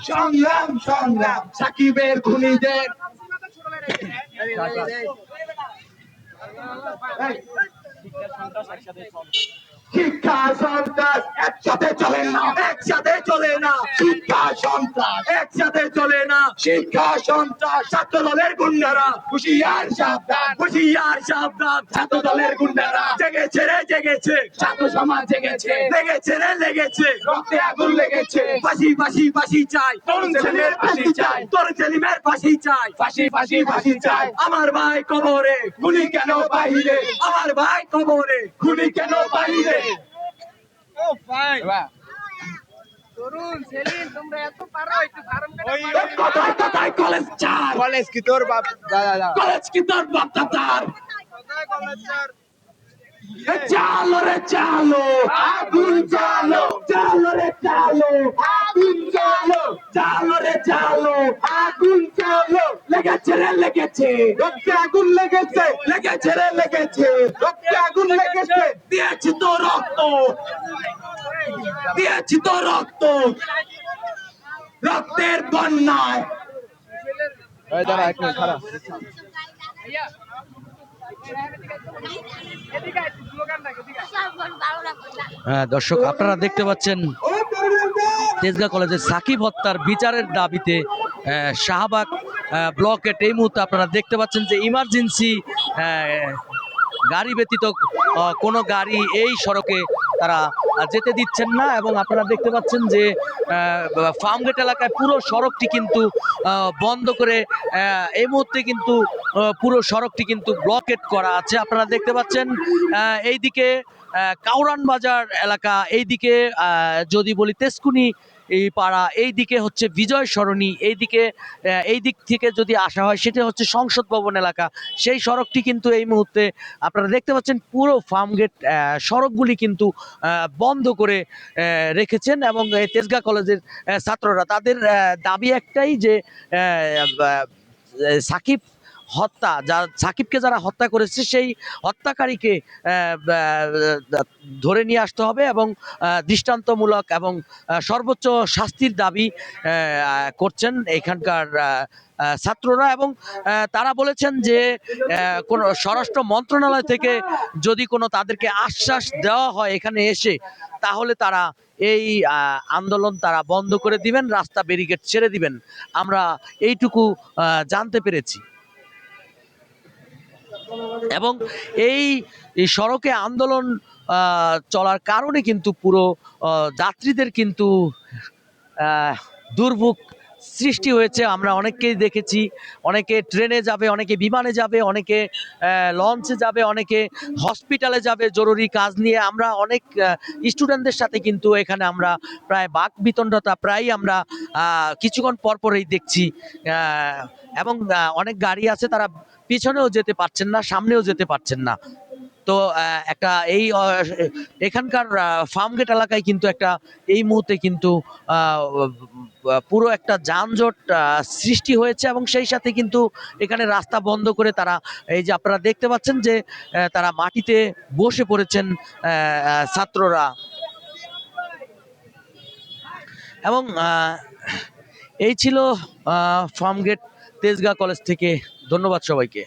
সংগ্রাম সংগ্রাম সাকিবের খুনিদের শিক্ষা সন্ত্রাস একসাথে চলে না, একসাথে চলে না। শিক্ষা সন্ত্রাস একসাথে চলে না, শিক্ষা সন্ত্রাস। ছাত্র দলের গুন্ডারা হুঁশিয়ার সাবধান, হুঁশিয়ার সাবধান। ছাত্র দলের গুন্ডারা জেগেছে রে জেগেছে, ছাত্র সমাজ জেগেছে, লেগেছে রে লেগেছে, রক্তে আগুন লেগেছে। ফাঁসি ফাঁসি ফাঁসি চাই, তরুণ সেলিমের ফাঁসি চাই, তরুণ সেলিমের ফাঁসি চাই, ফাঁসি ফাঁসি ফাঁসি চাই। আমার ভাই কবরে, খুনি কেন বাহিরে? আমার ভাই কবরে, খুনি কেন বাহিরে? তরুণ সেলিম তোমরা এত পারো একটু ফার্ম কথায় কথায় কলেজ চার, কলেজ কি তোর বাপ দাদা? কলেজ কি তোর বাপ দাদার? চালো রে চালো, আগুন চালো, চালো রে চালো, আগুন চালো, চালো রে চালো, আগুন চালো। লেগেছে রে লেগেছে, রক্তে আগুন লেগেছে, লেগেছে রে লেগেছে, রক্তে আগুন লেগেছে। দিয়েছি তো রক্ত, দিয়েছি তো রক্ত, রক্তের বন্যায়। দাঁড়া এক মিনিট খারাপ। দর্শক আপনারা দেখতে পাচ্ছেন তেজগাঁ কলেজের সাকিব হত্যার বিচারের দাবিতে শাহবাগ ব্লকেট এই মুহূর্তে আপনারা দেখতে পাচ্ছেন যে ইমার্জেন্সি গাড়ি ব্যতীত কোনো গাড়ি এই সড়কে তারা যেতে দিচ্ছেন না। এবং আপনারা দেখতে পাচ্ছেন যে ফার্মগেট এলাকায় পুরো সড়কটি কিন্তু বন্ধ করে এই মুহূর্তে কিন্তু পুরো সড়কটি কিন্তু ব্লকেট করা আছে। আপনারা দেখতে পাচ্ছেন এইদিকে কাউরান বাজার এলাকা, এইদিকে যদি বলি তেজকুনি এই পাড়া, এইদিকে হচ্ছে বিজয় সরণি, এইদিকে এই দিক থেকে যদি আসা হয় সেটা হচ্ছে সংসদ ভবন এলাকা। সেই সড়কটি কিন্তু এই মুহূর্তে আপনারা দেখতে পাচ্ছেন পুরো ফার্মগেট সড়কগুলি কিন্তু বন্ধ করে রেখেছেন। এবং এই তেজগাঁ কলেজের ছাত্ররা তাদের দাবি একটাই যে সাকিব হত্যা, সাকিবকে যারা হত্যা করেছে সেই হত্যাকারীকে ধরে নিয়ে আসতে হবে এবং দৃষ্টান্তমূলক এবং সর্বোচ্চ শাস্তির দাবি করছেন এখানকার ছাত্ররা। এবং তারা বলেছেন যে কোন স্বরাষ্ট্র মন্ত্রণালয় থেকে যদি কোনো তাদেরকে আশ্বাস দেওয়া হয় এখানে এসে, তাহলে তারা এই আন্দোলন তারা বন্ধ করে দিবেন, রাস্তা ব্যারিকেড ছেড়ে দিবেন। আমরা এইটুকু জানতে পেরেছি। এবং এই সড়কে আন্দোলন চলার কারণে কিন্তু পুরো যাত্রীদের কিন্তু দুর্ভোগ সৃষ্টি হয়েছে। আমরা অনেককেই দেখেছি, অনেকে ট্রেনে যাবে, অনেকে বিমানে যাবে, অনেকে লঞ্চে যাবে, অনেকে হসপিটালে যাবে জরুরি কাজ নিয়ে। আমরা অনেক স্টুডেন্টদের সাথে কিন্তু এখানে আমরা প্রায় বাক বিতণ্ডতা প্রায় আমরা কিছুক্ষণ পরপরই দেখছি। এবং অনেক গাড়ি আছে, তারা পিছনেও যেতে পারছেন না, সামনেও যেতে পারছেন না। তো একটা এই এখানকার ফার্মগেট এলাকায় কিন্তু একটা এই মুহূর্তে কিন্তু পুরো একটা যানজট সৃষ্টি হয়েছে। এবং সেই সাথে কিন্তু এখানে রাস্তা বন্ধ করে তারা, এই যে আপনারা দেখতে পাচ্ছেন যে তারা মাটিতে বসে পড়েছেন ছাত্ররা। এবং এই ছিল ফার্মগেট তেজগাঁ কলেজ থেকে। ধন্যবাদ সবাইকে।